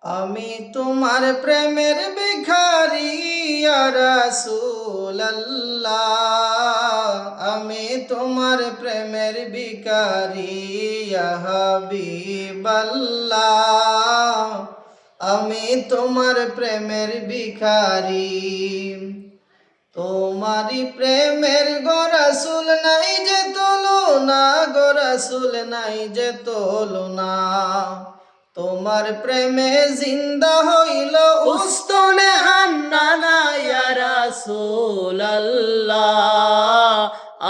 আমি তোমার প্রেমের ভিখারি ইয়া রাসূলুল্লাহ, আমি তোমার প্রেমের ভিখারি ইয়া হাবিবাল্লাহ, আমি তোমার প্রেমের ভিখারি। তোমারি প্রেমের গো রাসূল নাই যে তুলনা, গো রাসূল নাই যে তুলনা। তোমার প্রেমে জিন্দা হইল উস্তনে হান্নানা ইয়া রাসূলুল্লাহ,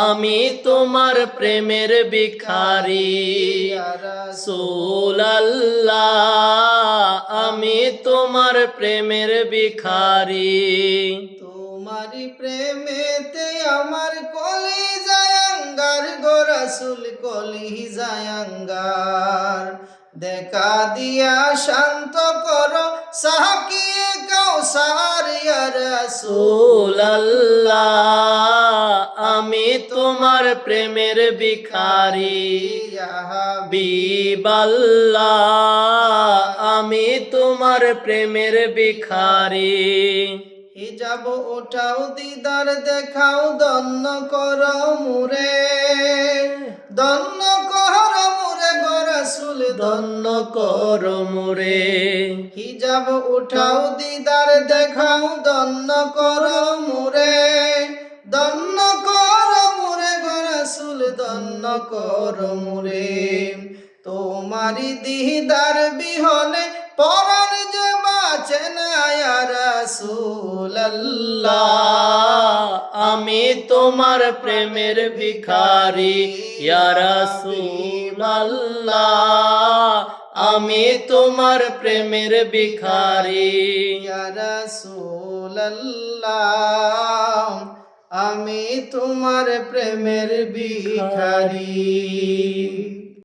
আমি তোমার প্রেমের ভিখারি ইয়া রাসূলুল্লাহ, আমি তোমার প্রেমের ভিখারি। তোমারি প্রেমেতে আমার কলিজায় আঙ্গার, গো রাসূল কলিজায় আঙ্গার। দেখা দিয়া শান্ত করো সাকিয়ে কাউসার ইয়া রাসূলুল্লাহ, আমি তোমার প্রেমের ভিখারি ইয়া হাবিবাল্লাহ, আমি তোমার প্রেমের ভিখারি। হিজাব ওঠাও দিদার দেখাও দন্ন করো মুরে, দন্ন করো মুরে গো রাসূল দন্ন করো মুরে। হিজাব উঠাও দিদার দেখাও দন্ন করো মুরে, দন্ন করো মুরে গো রাসূল দন্ন করো মুরে। তোমারি দিদার বিহনে পরাণ যে বাঁচে না ইয়া রাসূলুল্লাহ, আমি তোমার প্রেমের ভিখারি ইয়া রাসূলুল্লাহ, আমি তোমার প্রেমের ভিখারি ইয়া রাসূলুল্লাহ, আমি তোমার প্রেমের ভিখারি।